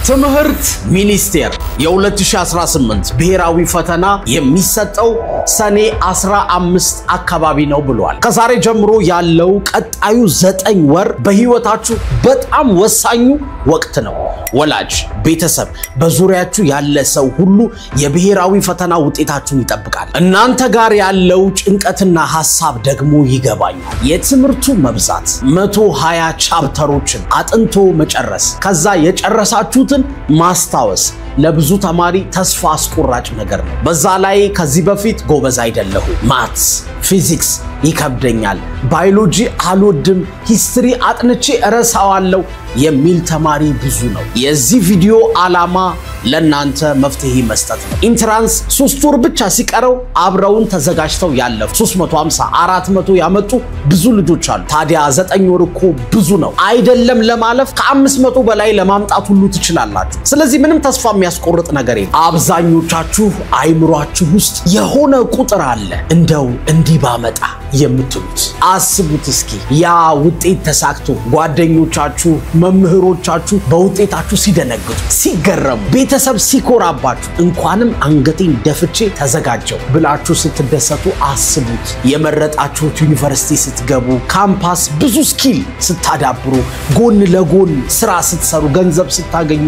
ትምህርት ሚኒስቴር የ2018 ብሔራዊ ፈተና የሚሰጠው ሰኔ 15 አካባቢ ነው ብሏል። ከዛሬ ጀምሮ ያለው ቀጣዩ 9 ወር በህይወታችሁ በጣም ወሳኙ ወቅት ነው። ወላጅ ቤተሰብ በዙሪያችሁ ያለ ሰው ሁሉ የብሔራዊ ፈተና ውጤታችሁን ይጠብቃል። እናንተ ጋር ያለው ጭንቀትና ሐሳብ ደግሞ ይገባኛል። የትምህርቱ መብዛት 120 ቻፕተሮችን አጥንቶ መጨረስ ከዛ የጨረሳችሁትን ማስታወስ ለብዙ ተማሪ ተስፋ አስቆራጭ ነገር ነው። በዛ ላይ ከዚህ በፊት ጎበዝ አይደለሁ፣ ማትስ ፊዚክስ ይከብደኛል፣ ባዮሎጂ አልወድም፣ ሂስትሪ አጥንቼ እረሳዋለሁ የሚል ተማሪ ብዙ ነው። የዚህ ቪዲዮ ዓላማ ለናንተ መፍትሄ መስጠት ነው። ኢንትራንስ 3 ወር ብቻ ሲቀረው አብረውን ተዘጋጅተው ያለፉ 350 400 ያመጡ ብዙ ልጆች አሉ። ታዲያ 9 ወር እኮ ብዙ ነው አይደለም ለማለፍ ከ500 በላይ ለማምጣት ሁሉ ትችላላችሁ። ስለዚህ ምንም ተስፋ የሚያስቆርጥ ነገር የለም። አብዛኞቻችሁ አይምሯችሁ ውስጥ የሆነ ቁጥር አለ እንደው እንዲህ ባመጣ የምትሉት። አስቡት እስኪ ያ ውጤት ተሳክቶ ጓደኞቻችሁ መምህሮቻችሁ በውጤታችሁ ሲደነግጡ ሲገረሙ ቤተሰብ ሲኮራባችሁ እንኳንም አንገቴን ደፍቼ ተዘጋጀው ብላችሁ ስትደሰቱ አስቡት። የመረጣችሁት ዩኒቨርሲቲ ስትገቡ ካምፓስ ብዙ ስኪል ስታዳብሩ ጎን ለጎን ስራ ስትሰሩ ገንዘብ ስታገኙ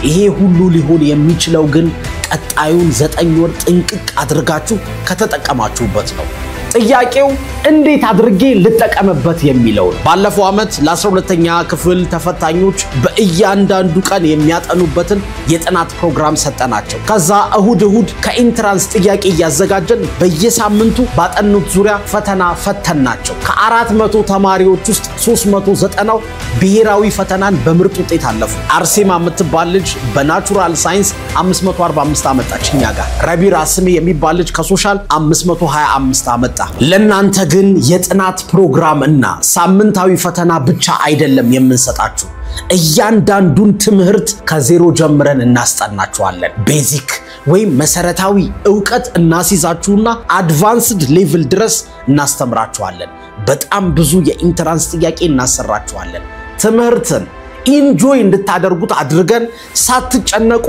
ይሄ ሁሉ ሊሆን የሚችለው ግን ቀጣዩን 9 ወር ጥንቅቅ አድርጋችሁ ከተጠቀማችሁበት ነው። ጥያቄው እንዴት አድርጌ ልጠቀምበት የሚለው ነው። ባለፈው ዓመት ለ12ኛ ክፍል ተፈታኞች በእያንዳንዱ ቀን የሚያጠኑበትን የጥናት ፕሮግራም ሰጠናቸው። ከዛ እሁድ ከኢንትራንስ ጥያቄ ያዘጋጀን በየሳምንቱ ባጠኑት ዙሪያ ፈተና ፈተናቸው። ከ400 ተማሪዎች ውስጥ 390 ብሔራዊ ፈተናን በምርጥ ውጤት አለፉ። አርሴማ የምትባል ልጅ በናቹራል ሳይንስ 545 አመጣችኛ ጋር። ረቢራ ስሜ የሚባል ልጅ ከሶሻል 525 አመጣ። ለናንተ ግን የጥናት ፕሮግራም እና ሳምንታዊ ፈተና ብቻ አይደለም የምንሰጣችሁ። እያንዳንዱን ትምህርት ከዜሮ ጀምረን እናስጠናችኋለን። ቤዚክ ወይም መሰረታዊ ዕውቀት እናሲዛችሁና አድቫንስድ ሌቭል ድረስ እናስተምራችኋለን። በጣም ብዙ የኢንትራንስ ጥያቄ እናሰራችኋለን። ትምህርትን ኢንጆይ እንድታደርጉት አድርገን ሳትጨነቁ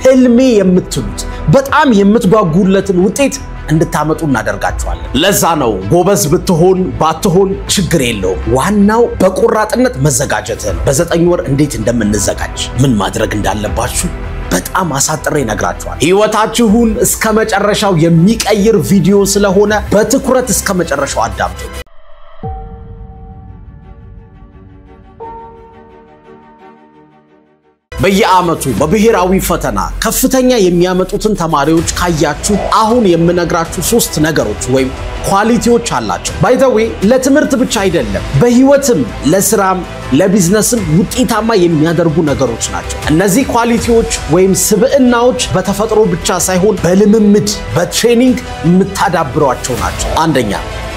ህልሜ የምትሉት በጣም የምትጓጉለትን ውጤት እንድታመጡ እናደርጋችኋለን። ለዛ ነው ጎበዝ ብትሆን ባትሆን ችግር የለውም። ዋናው በቁራጥነት መዘጋጀት ነው። በ9 ወር እንዴት እንደምንዘጋጅ ምን ማድረግ እንዳለባችሁ በጣም አሳጥሬ ነግራችኋል። ህይወታችሁን እስከ መጨረሻው የሚቀይር ቪዲዮ ስለሆነ በትኩረት እስከ መጨረሻው አዳምጡ። በየዓመቱ በብሔራዊ ፈተና ከፍተኛ የሚያመጡትን ተማሪዎች ካያችሁ አሁን የምነግራችሁ 3 ነገሮች ወይም ኳሊቲዎች አላቸው። ባይ ዘ ዌይ ለትምህርት ብቻ አይደለም በህይወትም ለስራም ለቢዝነስም ውጤታማ የሚያደርጉ ነገሮች ናቸው። እነዚህ ኳሊቲዎች ወይም ስብዕናዎች በተፈጥሮ ብቻ ሳይሆን በልምምድ በትሬኒንግ የምታዳብሯቸው ናቸው። አንደኛ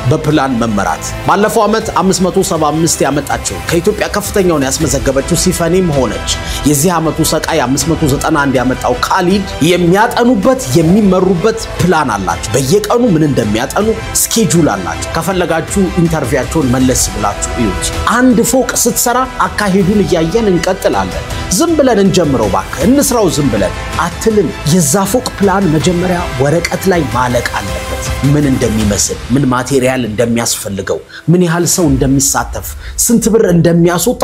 በፕላን መመራት። ባለፈው ዓመት 575 ያመጣቸው ከኢትዮጵያ ከፍተኛውን ያስመዘገበችው ሲፈኒም ሆነች የዚህ ዓመቱ ሰቃይ 591 ያመጣው ካሊድ የሚያጠኑበት የሚመሩበት ፕላን አላቸው። በየቀኑ ምን እንደሚያጠኑ ስኬጁል አላቸው። ከፈለጋችሁ ኢንተርቪያቸውን መለስ ብላችሁ እዩት። አንድ ፎቅ ስትሰራ አካሄዱን እያየን እንቀጥላለን። ዝም ብለን እንጀምረው ባክህ እንስራው ዝም ብለን አትልም። የዛ ፎቅ ፕላን መጀመሪያ ወረቀት ላይ ማለቅ አለበት። ምን እንደሚመስል ምን ማቴሪያል እንደሚያስፈልገው ምን ያህል ሰው እንደሚሳተፍ ስንት ብር እንደሚያስወጣ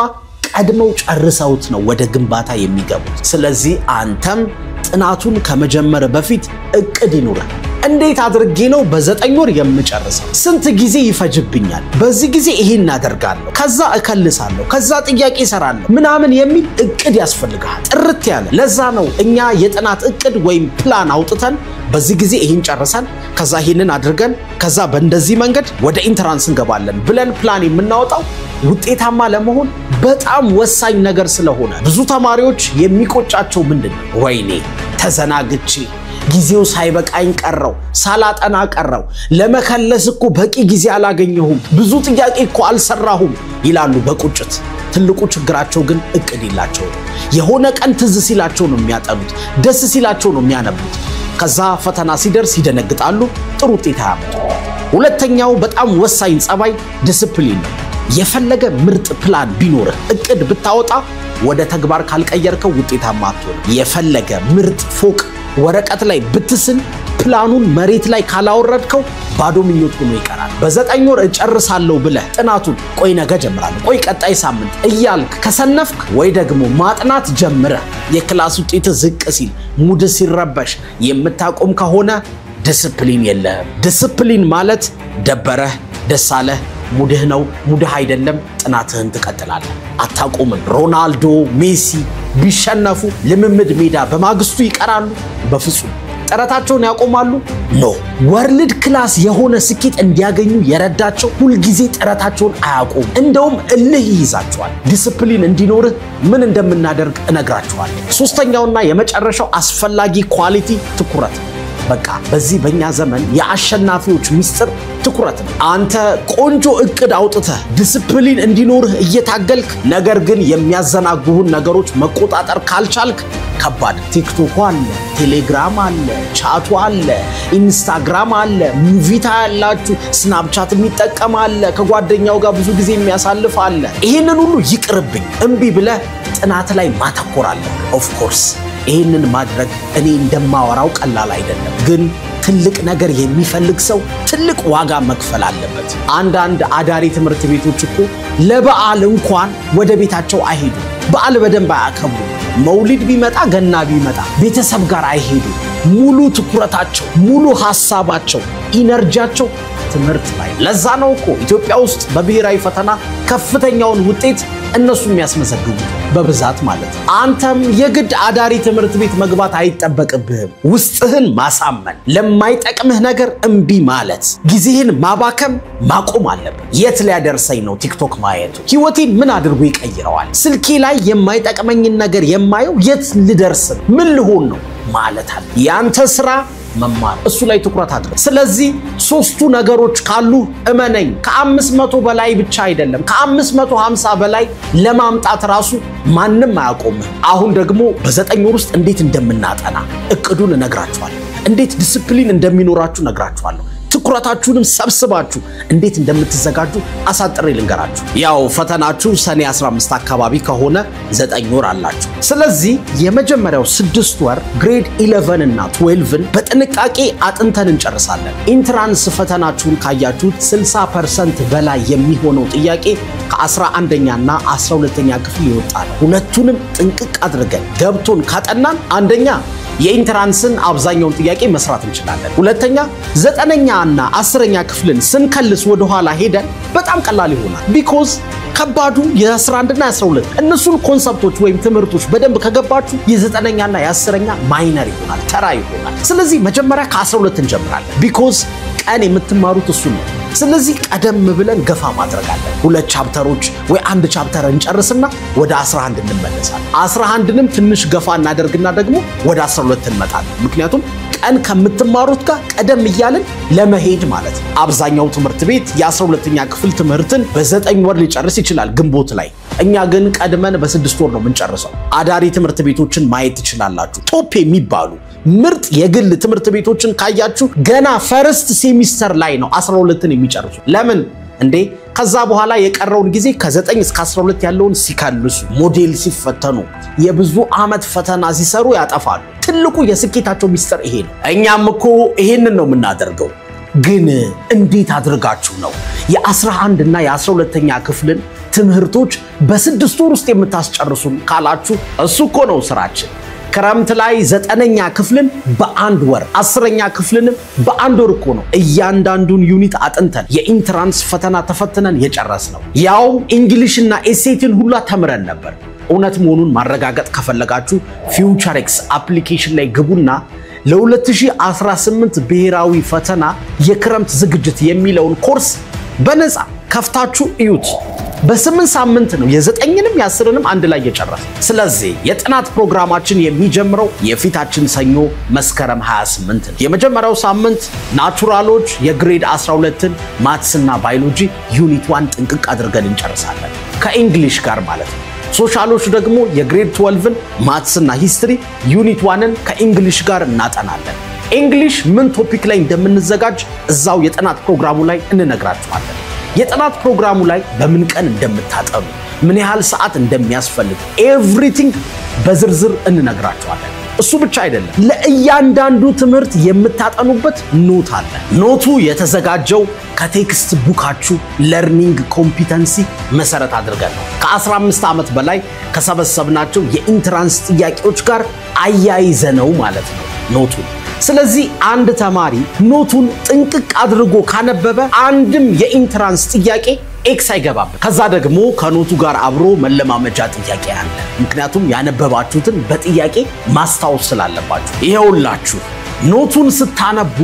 ቀድመው ጨርሰውት ነው ወደ ግንባታ የሚገቡት። ስለዚህ አንተም ጥናቱን ከመጀመር በፊት እቅድ ይኑርህ። እንዴት አድርጌ ነው በ9 ወር የምጨርሰው? ስንት ጊዜ ይፈጅብኛል? በዚህ ጊዜ ይሄን አደርጋለሁ፣ ከዛ እከልሳለሁ፣ ከዛ ጥያቄ እሰራለሁ ምናምን የሚል እቅድ ያስፈልጋል። ጥርት ያለ። ለዛ ነው እኛ የጥናት እቅድ ወይም ፕላን አውጥተን በዚህ ጊዜ ይሄን ጨርሰን ከዛ ይሄንን አድርገን ከዛ በእንደዚህ መንገድ ወደ ኢንትራንስ እንገባለን ብለን ፕላን የምናወጣው ውጤታማ ለመሆን በጣም ወሳኝ ነገር ስለሆነ። ብዙ ተማሪዎች የሚቆጫቸው ምንድነው? ወይኔ ተዘናግቼ ጊዜው ሳይበቃኝ ቀረው ሳላጠና ቀረው ለመከለስ እኮ በቂ ጊዜ አላገኘሁም ብዙ ጥያቄ እኮ አልሰራሁም ይላሉ በቁጭት። ትልቁ ችግራቸው ግን እቅድ ይላቸው። የሆነ ቀን ትዝ ሲላቸው ነው የሚያጠኑት፣ ደስ ሲላቸው ነው የሚያነቡት። ከዛ ፈተና ሲደርስ ይደነግጣሉ፣ ጥሩ ውጤት አያመጡ። ሁለተኛው በጣም ወሳኝ ጸባይ ዲሲፕሊን ነው። የፈለገ ምርጥ ፕላን ቢኖርህ እቅድ ብታወጣ ወደ ተግባር ካልቀየርከው ውጤታማ አትሆንም። የፈለገ ምርጥ ፎቅ ወረቀት ላይ ብትስል ፕላኑን መሬት ላይ ካላወረድከው ባዶ ምኞት ሆኖ ይቀራል። በ9 ወር እጨርሳለሁ ብለህ ጥናቱን ቆይ ነገ ጀምራለሁ ቆይ ቀጣይ ሳምንት እያልክ ከሰነፍክ ወይ ደግሞ ማጥናት ጀምረህ የክላስ ውጤት ዝቅ ሲል ሙድ ሲረበሽ የምታቆም ከሆነ ዲሲፕሊን የለህም። ዲሲፕሊን ማለት ደበረህ ደሳለህ ሙድህ ነው ሙድህ አይደለም ጥናትህን ትቀጥላለህ አታቆምም። ሮናልዶ ሜሲ ቢሸነፉ ልምምድ ሜዳ በማግስቱ ይቀራሉ? በፍጹም። ጥረታቸውን ያቆማሉ? ኖ። ወርልድ ክላስ የሆነ ስኬት እንዲያገኙ የረዳቸው ሁሉ ጊዜ ጥረታቸውን አያቆሙ እንደውም እልህ ይይዛቸዋል። ዲሲፕሊን እንዲኖርህ ምን እንደምናደርግ እነግራችኋለሁ። ሶስተኛውና የመጨረሻው አስፈላጊ ኳሊቲ ትኩረት። በቃ በዚህ በእኛ ዘመን የአሸናፊዎች ሚስጥር ትኩረት ነው። አንተ ቆንጆ እቅድ አውጥተህ ዲሲፕሊን እንዲኖርህ እየታገልክ ነገር ግን የሚያዘናጉህን ነገሮች መቆጣጠር ካልቻልክ ከባድ። ቲክቶክ አለ፣ ቴሌግራም አለ፣ ቻቱ አለ፣ ኢንስታግራም አለ፣ ሙቪታ ያላችሁ ስናፕቻት የሚጠቀም አለ፣ ከጓደኛው ጋር ብዙ ጊዜ የሚያሳልፍ አለ። ይሄንን ሁሉ ይቅርብኝ እምቢ ብለህ ጥናት ላይ ማተኮር አለ። ኦፍ ኮርስ ይሄንን ማድረግ እኔ እንደማወራው ቀላል አይደለም፣ ግን ትልቅ ነገር የሚፈልግ ሰው ትልቅ ዋጋ መክፈል አለበት። አንዳንድ አዳሪ ትምህርት ቤቶች እኮ ለበዓል እንኳን ወደ ቤታቸው አይሄዱ፣ በዓል በደንብ አያከብሩ። መውሊድ ቢመጣ ገና ቢመጣ ቤተሰብ ጋር አይሄዱ። ሙሉ ትኩረታቸው ሙሉ ሐሳባቸው ኢነርጂያቸው ትምህርት ላይ። ለዛ ነው እኮ ኢትዮጵያ ውስጥ በብሔራዊ ፈተና ከፍተኛውን ውጤት እነሱ የሚያስመዘግቡት በብዛት ማለት ነው። አንተም የግድ አዳሪ ትምህርት ቤት መግባት አይጠበቅብህም። ውስጥህን ማሳመን፣ ለማይጠቅምህ ነገር እምቢ ማለት፣ ጊዜህን ማባከም ማቆም አለብህ። የት ሊያደርሰኝ ነው ቲክቶክ ማየቱ? ህይወቴን ምን አድርጎ ይቀይረዋል? ስልኬ ላይ የማይጠቅመኝን ነገር የማየው የት ልደርስ ነው? ምን ልሆን ነው ማለት አለ። ያንተ ስራ መማር፣ እሱ ላይ ትኩረት አድርግ። ስለዚህ ሶስቱ ነገሮች ካሉ እመነኝ ከ500 በላይ ብቻ አይደለም ከ550 በላይ ለማምጣት ራሱ ማንም አያቆምም። አሁን ደግሞ በ9 ወር ውስጥ እንዴት እንደምናጠና እቅዱን እነግራችኋለሁ። እንዴት ዲሲፕሊን እንደሚኖራችሁ እነግራችኋለሁ። ትኩረታችሁንም ሰብስባችሁ እንዴት እንደምትዘጋጁ አሳጥሬ ልንገራችሁ። ያው ፈተናችሁ ሰኔ 15 አካባቢ ከሆነ 9 ወር አላችሁ። ስለዚህ የመጀመሪያው 6 ወር ግሬድ 11 እና 12ን በጥንቃቄ አጥንተን እንጨርሳለን። ኢንትራንስ ፈተናችሁን ካያችሁት 60% በላይ የሚሆነው ጥያቄ ከ11ኛ እና 12ኛ ክፍል ይወጣል። ሁለቱንም ጥንቅቅ አድርገን ገብቶን ካጠናን አንደኛ የኢንትራንስን አብዛኛውን ጥያቄ መስራት እንችላለን። ሁለተኛ 9ኛ እና 10ኛ ክፍልን ስንከልስ ወደ ኋላ ሄደን በጣም ቀላል ይሆናል። ቢኮዝ ከባዱ የ11 እና 12 እነሱን ኮንሰፕቶች ወይም ትምህርቶች በደንብ ከገባችሁ የ9ኛ እና የ10ኛ ማይነር ይሆናል፣ ተራ ይሆናል። ስለዚህ መጀመሪያ ከ12 እንጀምራለን። ቢኮዝ ቀን የምትማሩት እሱ ነው። ስለዚህ ቀደም ብለን ገፋ ማድረግ አለ። 2 ቻፕተሮች ወይ 1 ቻፕተር እንጨርስና ወደ 11 እንመለሳለን። 11ንም ትንሽ ገፋ እናደርግና ደግሞ ወደ 12 እንመጣለን። ምክንያቱም ቀን ከምትማሩት ጋር ቀደም ይያልን ለመሄድ ማለት ነው። አብዛኛው ትምህርት ቤት የ12ኛ ክፍል ትምህርትን በ9 ወር ሊጨርስ ይችላል ግንቦት ላይ። እኛ ግን ቀድመን በ6 ወር ነው የምንጨርሰው። አዳሪ ትምህርት ቤቶችን ማየት ትችላላችሁ። ቶፕ የሚባሉ ምርጥ የግል ትምህርት ቤቶችን ካያችሁ ገና ፈርስት ሴሚስተር ላይ ነው 12ን የሚጨርሱ። ለምን እንዴ? ከዛ በኋላ የቀረውን ጊዜ ከ9 እስከ 12 ያለውን ሲከልሱ ሞዴል ሲፈተኑ የብዙ ዓመት ፈተና ሲሰሩ ያጠፋሉ። ትልቁ የስኬታቸው ሚስጥር ይሄ ነው። እኛም እኮ ይሄንን ነው የምናደርገው። ግን እንዴት አድርጋችሁ ነው የ11 እና የ12ኛ ክፍልን ትምህርቶች በ6 ወር ውስጥ የምታስጨርሱን ካላችሁ እሱ እኮ ነው ስራችን። ክረምት ላይ 9ኛ ክፍልን በ1 ወር 10ኛ ክፍልንም በ1 ወር እኮ ነው እያንዳንዱን ዩኒት አጥንተን የኢንትራንስ ፈተና ተፈትነን የጨረስነው። ያው እንግሊሽና ኤሴትን ሁላ ተምረን ነበር። እውነት መሆኑን ማረጋገጥ ከፈለጋችሁ ፊውቸርኤክስ አፕሊኬሽን ላይ ግቡና ለ2018 ብሔራዊ ፈተና የክረምት ዝግጅት የሚለውን ኮርስ በነፃ ከፍታችሁ እዩት። በ8 ሳምንት ነው የ9ንም የ10ንም አንድ ላይ የጨረሰ። ስለዚህ የጥናት ፕሮግራማችን የሚጀምረው የፊታችን ሰኞ መስከረም 28 ነው። የመጀመሪያው ሳምንት ናቹራሎች የግሬድ 12ን ማትስና ባዮሎጂ ዩኒት 1 ጥንቅቅ አድርገን እንጨርሳለን ከእንግሊሽ ጋር ማለት ነው። ሶሻሎች ደግሞ የግሬድ 12ን ማትስና ሂስትሪ ዩኒት 1ን ከእንግሊሽ ጋር እናጠናለን። እንግሊሽ ምን ቶፒክ ላይ እንደምንዘጋጅ እዛው የጥናት ፕሮግራሙ ላይ እንነግራችኋለን። የጥናት ፕሮግራሙ ላይ በምን ቀን እንደምታጠኑ ምን ያህል ሰዓት እንደሚያስፈልግ ኤቭሪቲንግ በዝርዝር እንነግራችኋለን። እሱ ብቻ አይደለም፣ ለእያንዳንዱ ትምህርት የምታጠኑበት ኖት አለ። ኖቱ የተዘጋጀው ከቴክስት ቡካችሁ ለርኒንግ ኮምፒተንሲ መሰረት አድርገን ነው። ከ15 ዓመት በላይ ከሰበሰብናቸው የኢንትራንስ ጥያቄዎች ጋር አያይዘነው ማለት ነው ኖቱ። ስለዚህ አንድ ተማሪ ኖቱን ጥንቅቅ አድርጎ ካነበበ አንድም የኢንትራንስ ጥያቄ ኤክስ አይገባበት። ከዛ ደግሞ ከኖቱ ጋር አብሮ መለማመጃ ጥያቄ አለ። ምክንያቱም ያነበባችሁትን በጥያቄ ማስታወስ ስላለባችሁ። ይሄውላችሁ ኖቱን ስታነቡ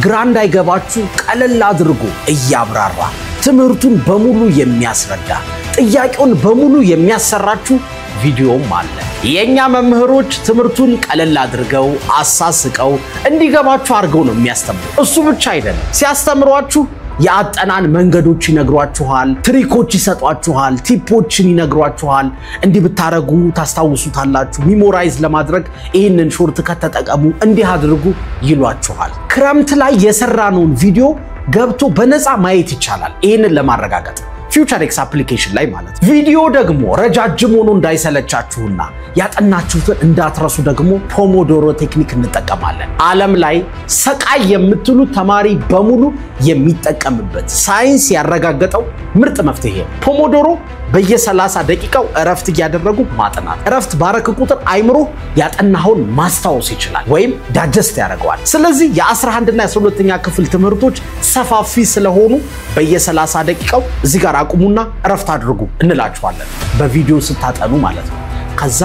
ግራ እንዳይገባችሁ ቀለል አድርጎ እያብራራ ትምህርቱን በሙሉ የሚያስረዳ ጥያቄውን በሙሉ የሚያሰራችሁ ቪዲዮም አለ። የኛ መምህሮች ትምህርቱን ቀለል አድርገው አሳስቀው እንዲገባችሁ አድርገው ነው የሚያስተምሩ። እሱ ብቻ አይደለም፣ ሲያስተምሯችሁ የአጠናን መንገዶች ይነግሯችኋል፣ ትሪኮች ይሰጧችኋል፣ ቲፖችን ይነግሯችኋል። እንዲህ ብታረጉ ታስታውሱታላችሁ፣ ሚሞራይዝ ለማድረግ ይህንን ሾርት ከተጠቀሙ እንዲህ አድርጉ ይሏችኋል። ክረምት ላይ የሰራነውን ቪዲዮ ገብቶ በነፃ ማየት ይቻላል። ይህንን ለማረጋገጥ FutureX አፕሊኬሽን ላይ ማለት ነው። ቪዲዮ ደግሞ ረጃጅም ሆኖ እንዳይሰለቻችሁና ያጠናችሁትን እንዳትረሱ ደግሞ ፖሞዶሮ ቴክኒክ እንጠቀማለን። ዓለም ላይ ሰቃይ የምትሉ ተማሪ በሙሉ የሚጠቀምበት ሳይንስ ያረጋገጠው ምርጥ መፍትሄ ነው። ፖሞዶሮ በየ30 ደቂቃው እረፍት ያደረጉ ማጥናት። እረፍት ባረክ ቁጥር አይምሮ ያጠናውን ማስታወስ ይችላል ወይም ዳጀስት ያደርገዋል። ስለዚህ የ11 እና የ12ኛ ክፍል ትምህርቶች ሰፋፊ ስለሆኑ በየ30 ደቂቃው እዚህ ጋር አቁሙና እረፍት አድርጉ እንላችኋለን። በቪዲዮ ስታጠኑ ማለት ነው። ከዛ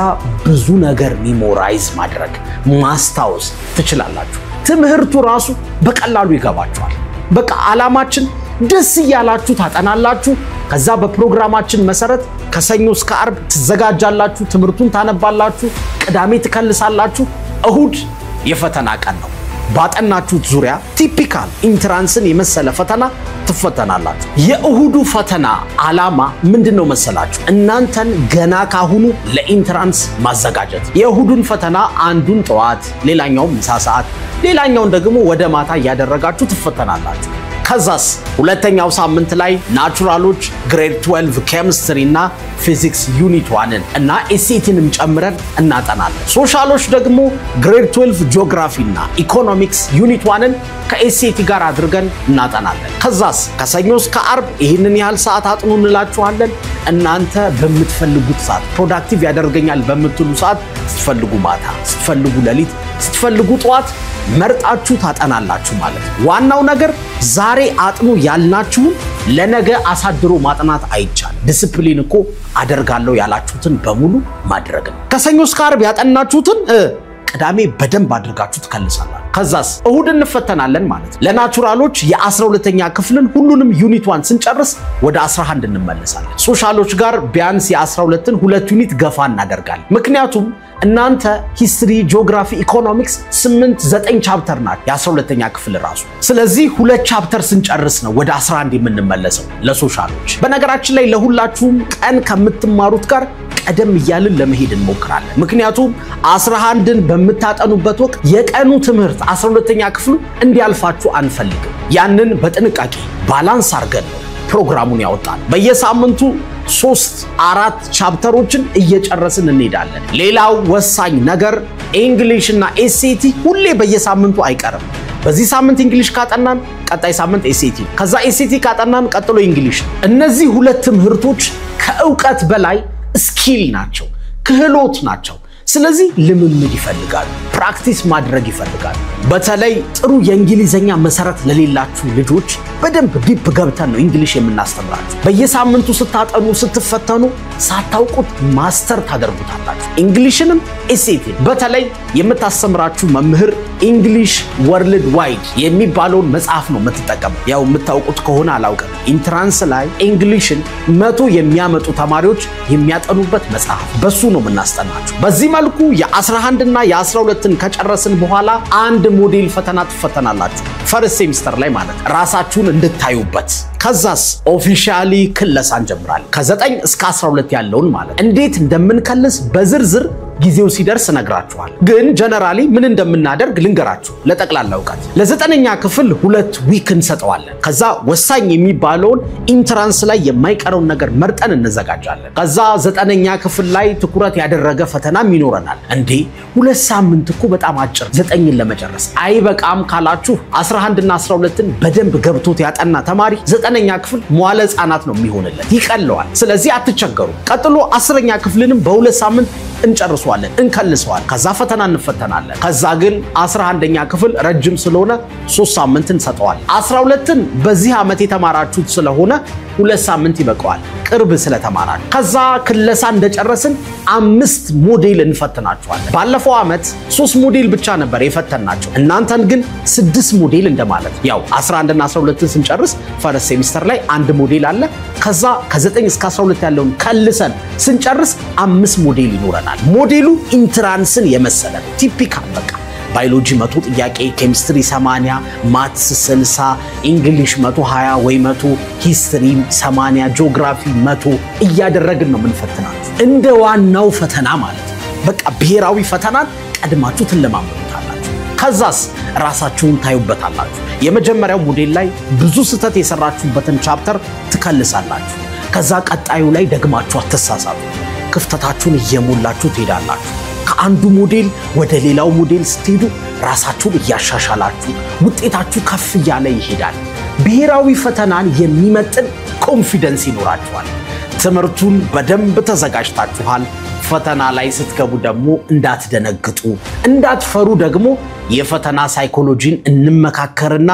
ብዙ ነገር ሚሞራይዝ ማድረግ ማስታወስ ትችላላችሁ። ትምህርቱ ራሱ በቀላሉ ይገባችኋል። በቃ ዓላማችን ደስ ያላችሁ ታጠናላችሁ። ከዛ በፕሮግራማችን መሰረት ከሰኞ እስከ አርብ ትዘጋጃላችሁ፣ ትምህርቱን ታነባላችሁ፣ ቅዳሜ ትከልሳላችሁ፣ እሁድ የፈተና ቀን ነው። ባጠናችሁት ዙሪያ ቲፒካል ኢንትራንስን የመሰለ ፈተና ትፈተናላችሁ። የእሁዱ ፈተና ዓላማ ምንድነው መሰላችሁ? እናንተን ገና ካሁኑ ለኢንትራንስ ማዘጋጀት። የእሁዱን ፈተና አንዱን ጠዋት፣ ሌላኛውን ምሳ ሰዓት፣ ሌላኛውን ደግሞ ወደ ማታ ያደረጋችሁ ትፈተናላችሁ። ከዛስ ሁለተኛው ሳምንት ላይ ናቹራሎች ግሬድ 12 ኬሚስትሪ እና ፊዚክስ ዩኒት 1 እና ኤስኤቲንም ጨምረን እናጠናለን። ሶሻሎች ደግሞ ግሬድ 12 ጂኦግራፊ እና ኢኮኖሚክስ ዩኒት 1ን ከኤስኤቲ ጋር አድርገን እናጠናለን። ከዛስ ከሰኞ እስከ አርብ ይሄንን ያህል ሰዓት አጥኑ እንላችኋለን። እናንተ በምትፈልጉት ሰዓት ፕሮዳክቲቭ ያደርገኛል በምትሉ ሰዓት ስትፈልጉ ማታ፣ ስትፈልጉ ሌሊት፣ ስትፈልጉ ጠዋት መርጣችሁ ታጠናላችሁ ማለት ነው። ዋናው ነገር ዛሬ አጥኑ ያልናችሁን ለነገ አሳድሮ ማጥናት አይቻልም። ዲሲፕሊን እኮ አደርጋለሁ ያላችሁትን በሙሉ ማድረግ ነው። ከሰኞ እስከ አርብ ያጠናችሁትን ቅዳሜ በደንብ አድርጋችሁ ትከልሳላችሁ። ከዛስ እሁድ እንፈተናለን ማለት ነው። ለናቹራሎች የ12ኛ ክፍልን ሁሉንም ዩኒት 1 ስንጨርስ ወደ 11 እንመለሳለን። ሶሻሎች ጋር ቢያንስ የ12ን 2 ዩኒት ገፋ እናደርጋለን። ምክንያቱም እናንተ ሂስትሪ፣ ጂኦግራፊ፣ ኢኮኖሚክስ 8 9 ቻፕተር ናት የ12ኛ ክፍል ራሱ። ስለዚህ 2 ቻፕተር ስንጨርስ ነው ወደ 11 የምንመለሰው ለሶሻሎች። በነገራችን ላይ ለሁላችሁም ቀን ከምትማሩት ጋር ቀደም ይያልን ለመሄድ እንሞክራለን። ምክንያቱም 11ን በመታጠኑበት ወቅት የቀኑ ትምህርት 12ኛ ክፍሉ እንዲያልፋችሁ አንፈልግም። ያንን በጥንቃቄ ባላንስ አድርገን ነው ፕሮግራሙን ያወጣል። በየሳምንቱ 3-4 ቻፕተሮችን እየጨረስን እንሄዳለን። ሌላው ወሳኝ ነገር እንግሊሽ እና ኤስኤቲ ሁሌ በየሳምንቱ አይቀርም። በዚህ ሳምንት እንግሊሽ ካጠናን ቀጣይ ሳምንት ኤስኤቲ፣ ከዛ ኤስኤቲ ካጠናን ቀጥሎ እንግሊሽ። እነዚህ ሁለት ትምህርቶች ከዕውቀት በላይ ስኪል ናቸው፣ ክህሎት ናቸው። ስለዚህ ልምምድ ይፈልጋሉ፣ ፕራክቲስ ማድረግ ይፈልጋሉ። በተለይ ጥሩ የእንግሊዘኛ መሰረት ለሌላችሁ ልጆች በደንብ ዲፕ ገብተን ነው እንግሊሽ የምናስተምራችሁ። በየሳምንቱ ስታጠኑ ስትፈተኑ ሳታውቁት ማስተር ታደርጉታላችሁ። እንግሊሽንም ኤስኤቲ በተለይ የምታስተምራችሁ መምህር እንግሊሽ ወርልድ ዋይድ የሚባለውን መጽሐፍ ነው የምትጠቀመው። ያው የምታውቁት ከሆነ አላውቅም፣ ኢንትራንስ ላይ እንግሊሽን 100 የሚያመጡ ተማሪዎች የሚያጠኑበት መጽሐፍ፣ በሱ ነው የምናስጠናችሁ። በዚህ መልኩ የ11 እና የ12ን ከጨረስን በኋላ አንድ ሞዴል ፈተና ትፈተናላችሁ ፈርስት ሴሚስተር ላይ ማለት ራሳችሁን እንድታዩበት። ከዛስ ኦፊሻሊ ክለሳ እንጀምራለን ከ9 እስከ 12 ያለውን ማለት እንዴት እንደምንከልስ በዝርዝር ጊዜው ሲደርስ ነግራችኋል። ግን ጀነራሊ ምን እንደምናደርግ ልንገራችሁ ለጠቅላላ ዕውቀት። ለዘጠነኛ ክፍል 2 ዊክ እንሰጠዋለን። ከዛ ወሳኝ የሚባለውን ኢንትራንስ ላይ የማይቀረው ነገር መርጠን እንዘጋጃለን። ከዛ ዘጠነኛ ክፍል ላይ ትኩረት ያደረገ ፈተናም ይኖረናል። እንዴ 2 ሳምንት እኮ በጣም አጭር 9ን ለመጨረስ አይበቃም ካላችሁ 11 እና 12ን በደንብ ገብቶት ያጠና ተማሪ ዘጠነኛ ክፍል መዋለ ሕፃናት ነው የሚሆንለት፣ ይቀለዋል። ስለዚህ አትቸገሩ። ቀጥሎ 10ኛ ክፍልንም በ2 ሳምንት እንጨርሰዋለን፣ እንከልሰዋለን። ከዛ ፈተና እንፈተናለን። ከዛ ግን 11ኛ ክፍል ረጅም ስለሆነ 3 ሳምንት እንሰጠዋለን። 12ን በዚህ ዓመት የተማራችሁት ስለሆነ 2 ሳምንት ይበቃዋል፣ ቅርብ ስለተማራችሁ። ከዛ ክለሳ እንደጨረስን 5 ሞዴል እንፈትናችኋለን። ባለፈው ዓመት 3 ሞዴል ብቻ ነበር የፈተናቸው፣ እናንተን ግን 6 ሞዴል እንደማለት። ያው 11 እና 12ን ስንጨርስ ፈረስ ሴሚስተር ላይ 1 ሞዴል አለ። ከዛ ከ9 እስከ 12 ያለውን ከልሰን ስንጨርስ 5 ሞዴል ይኖረናል። ሞዴሉ ኢንትራንስን የመሰለ ነው። ቲፒካል በቃ ባዮሎጂ 100 ጥያቄ፣ ኬሚስትሪ 80፣ ማትስ 60፣ እንግሊሽ 120 ወይ 100፣ ሂስትሪ 80፣ ጂኦግራፊ 100 እያደረግን ነው የምንፈትናችሁ። እንደ ዋናው ፈተና ማለት ነው። በቃ ብሔራዊ ፈተናን ቀድማችሁ ትለማመዱታላችሁ። ከዛስ ራሳችሁን ታዩበታላችሁ። የመጀመሪያው ሞዴል ላይ ብዙ ስህተት የሰራችሁበትን ቻፕተር ትከልሳላችሁ። ከዛ ቀጣዩ ላይ ደግማችሁ አትሳሳቱ። ክፍተታችሁን እየሞላችሁ ትሄዳላችሁ። ከአንዱ ሞዴል ወደ ሌላው ሞዴል ስትሄዱ ራሳችሁን እያሻሻላችሁ ውጤታችሁ ከፍ እያለ ይሄዳል። ብሔራዊ ፈተናን የሚመጥን ኮንፊደንስ ይኖራችኋል። ትምህርቱን በደንብ ተዘጋጅታችኋል። ፈተና ላይ ስትገቡ ደግሞ እንዳትደነግጡ፣ እንዳትፈሩ ደግሞ የፈተና ሳይኮሎጂን እንመካከርና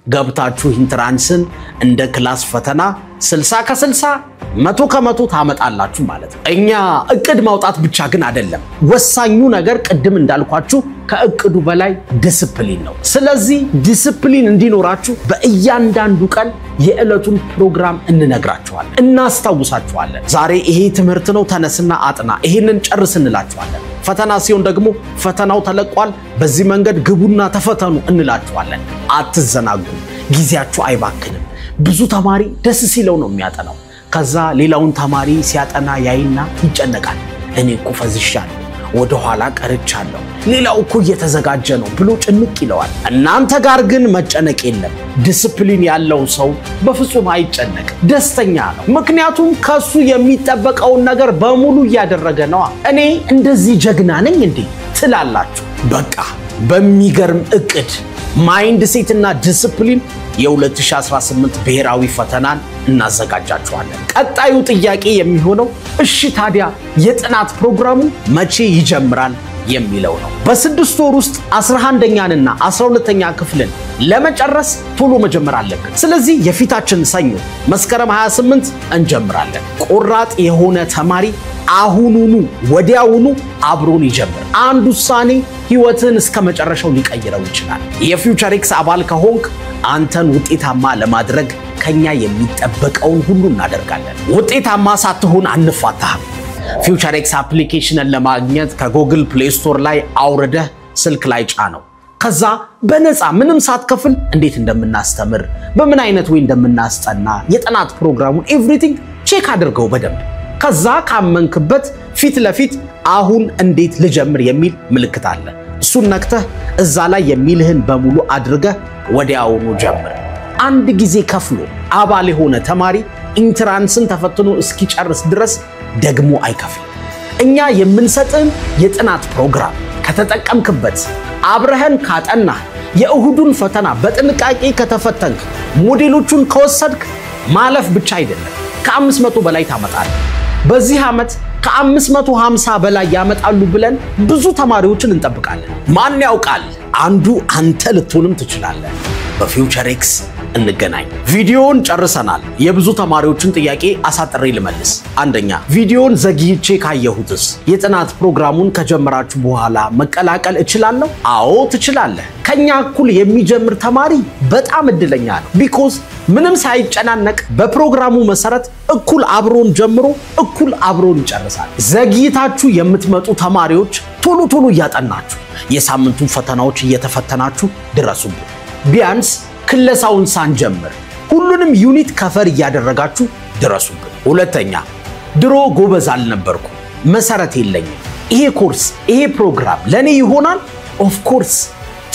ገብታችሁ ኢንትራንስን እንደ ክላስ ፈተና 60 ከ60 100 ከ100 ታመጣላችሁ ማለት ነው። እኛ እቅድ ማውጣት ብቻ ግን አይደለም። ወሳኙ ነገር ቅድም እንዳልኳችሁ ከእቅዱ በላይ ዲሲፕሊን ነው። ስለዚህ ዲሲፕሊን እንዲኖራችሁ በእያንዳንዱ ቀን የዕለቱን ፕሮግራም እንነግራችኋለን፣ እናስታውሳችኋለን። ዛሬ ይሄ ትምህርት ነው ተነስና አጥና፣ ይሄንን ጨርስ እንላችኋለን። ፈተና ሲሆን ደግሞ ፈተናው ተለቋል፣ በዚህ መንገድ ግቡና ተፈተኑ እንላችኋለን። አትዘናጉ፣ ጊዜያችሁ አይባክንም። ብዙ ተማሪ ደስ ሲለው ነው የሚያጠናው። ከዛ ሌላውን ተማሪ ሲያጠና ያይና ይጨነቃል። እኔ እኮ ፈዝሻለሁ፣ ወደ ኋላ ቀርቻለሁ፣ ሌላው እኮ እየተዘጋጀ ነው ብሎ ጭንቅ ይለዋል። እናንተ ጋር ግን መጨነቅ የለም። ዲሲፕሊን ያለው ሰው በፍጹም አይጨነቅም፣ ደስተኛ ነው። ምክንያቱም ከሱ የሚጠበቀውን ነገር በሙሉ እያደረገ ነው። እኔ እንደዚህ ጀግና ነኝ እንዴ ትላላችሁ። በቃ በሚገርም እቅድ ማይንድ ሴት እና ዲሲፕሊን የ2018 ብሔራዊ ፈተናን እናዘጋጃችኋለን። ቀጣዩ ጥያቄ የሚሆነው እሺ ታዲያ የጥናት ፕሮግራሙ መቼ ይጀምራል የሚለው ነው። በ6 ወር ውስጥ 11ኛንና 12ኛ ክፍልን ለመጨረስ ቶሎ መጀመር አለብን። ስለዚህ የፊታችን ሰኞ መስከረም 28 እንጀምራለን። ቆራጥ የሆነ ተማሪ አሁኑኑ ወዲያውኑ አብሮን ይጀምር። አንድ ውሳኔ ህይወትን እስከ መጨረሻው ሊቀይረው ይችላል። የፊውቸር ኤክስ አባል ከሆንክ አንተን ውጤታማ ለማድረግ ከኛ የሚጠበቀውን ሁሉ እናደርጋለን። ውጤታማ ሳትሆን አንፋታህም። ፊውቸር ኤክስ አፕሊኬሽንን ለማግኘት ከጉግል ፕሌይ ስቶር ላይ አውርደህ ስልክ ላይ ጫነው። ከዛ በነፃ ምንም ሳትከፍል እንዴት እንደምናስተምር፣ በምን አይነት ወይ እንደምናስጠና የጥናት ፕሮግራሙን ኤቭሪቲንግ ቼክ አድርገው በደንብ። ከዛ ካመንክበት ፊት ለፊት አሁን እንዴት ልጀምር የሚል ምልክት አለ። እሱን ነክተህ እዛ ላይ የሚልህን በሙሉ አድርገህ ወዲያውኑ ጀምር። አንድ ጊዜ ከፍሎ አባል የሆነ ተማሪ ኢንትራንስን ተፈትኖ እስኪጨርስ ድረስ ደግሞ አይከፍልም። እኛ የምንሰጥን የጥናት ፕሮግራም ከተጠቀምክበት፣ አብረህን ካጠናህ፣ የእሁዱን ፈተና በጥንቃቄ ከተፈተንክ፣ ሞዴሎቹን ከወሰድክ ማለፍ ብቻ አይደለም ከ500 በላይ ታመጣለህ። በዚህ ዓመት ከ550 በላይ ያመጣሉ ብለን ብዙ ተማሪዎችን እንጠብቃለን። ማን ያውቃል አንዱ አንተ ልትሆንም ትችላለህ። በፊውቸር ኤክስ እንገናኝ። ቪዲዮውን ጨርሰናል። የብዙ ተማሪዎችን ጥያቄ አሳጥሬ ልመልስ። አንደኛ ቪዲዮውን ዘግይቼ ካየሁትስ የጥናት ፕሮግራሙን ከጀመራችሁ በኋላ መቀላቀል እችላለሁ? አዎ ትችላለህ። ከኛ እኩል የሚጀምር ተማሪ በጣም እድለኛ ነው። ቢኮዝ ምንም ሳይጨናነቅ በፕሮግራሙ መሰረት እኩል አብሮን ጀምሮ እኩል አብሮን ይጨርሳል። ዘግይታችሁ የምትመጡ ተማሪዎች ቶሎ ቶሎ እያጠናችሁ የሳምንቱን ፈተናዎች እየተፈተናችሁ ድረሱብን። ቢያንስ ክለሳውን ሳንጀምር ሁሉንም ዩኒት ከፈር እያደረጋችሁ ድረሱብን። ሁለተኛ ድሮ ጎበዝ አልነበርኩ፣ መሰረት የለኝም፣ ይሄ ኮርስ ይሄ ፕሮግራም ለኔ ይሆናል? ኦፍ ኮርስ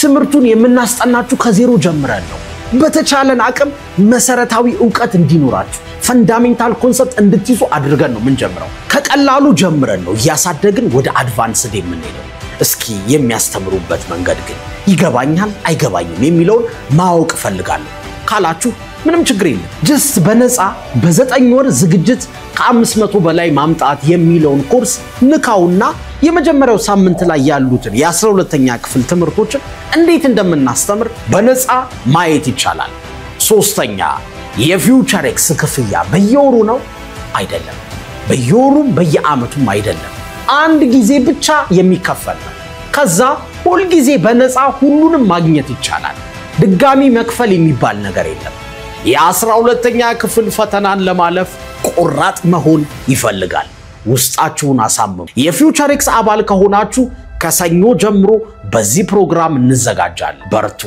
ትምርቱን የምናስጠናችሁ ከዜሮ ጀምረን ነው። በተቻለን አቅም መሰረታዊ ዕውቀት እንዲኖራችሁ ፈንዳሜንታል ኮንሰፕት እንድትይዙ አድርገን ነው ምንጀምረው። ከቀላሉ ጀምረን ነው ያሳደግን ወደ አድቫንስድ የምንሄደው። እስኪ የሚያስተምሩበት መንገድ ግን ይገባኛል አይገባኝም የሚለውን ማወቅ ፈልጋለሁ ካላችሁ ምንም ችግር የለም። ጀስት በነፃ በ9 ወር ዝግጅት ከ500 በላይ ማምጣት የሚለውን ኮርስ ንካውና የመጀመሪያው ሳምንት ላይ ያሉትን የ12ኛ ክፍል ትምህርቶችን እንዴት እንደምናስተምር በነፃ ማየት ይቻላል። ሶስተኛ የፊውቸርኤክስ ክፍያ በየወሩ ነው አይደለም፣ በየወሩም በየዓመቱም አይደለም፣ አንድ ጊዜ ብቻ የሚከፈል ነው። ከዛ ሁሉ ጊዜ በነፃ ሁሉንም ማግኘት ይቻላል። ድጋሚ መክፈል የሚባል ነገር የለም። የ12ኛ ክፍል ፈተናን ለማለፍ ቆራጥ መሆን ይፈልጋል። ውስጣችሁን አሳምኑ። የፊውቸርኤክስ አባል ከሆናችሁ ከሰኞ ጀምሮ በዚህ ፕሮግራም እንዘጋጃለን። በርቱ፣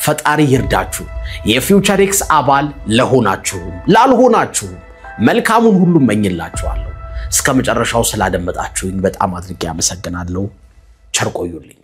ፈጣሪ ይርዳችሁ። የፊውቸርኤክስ አባል ለሆናችሁም ላልሆናችሁም መልካሙን ሁሉ እመኝላችኋለሁ። እስከ መጨረሻው ስላደመጣችሁኝ በጣም አድርጌ አመሰግናለሁ። ቸር ቆዩልኝ።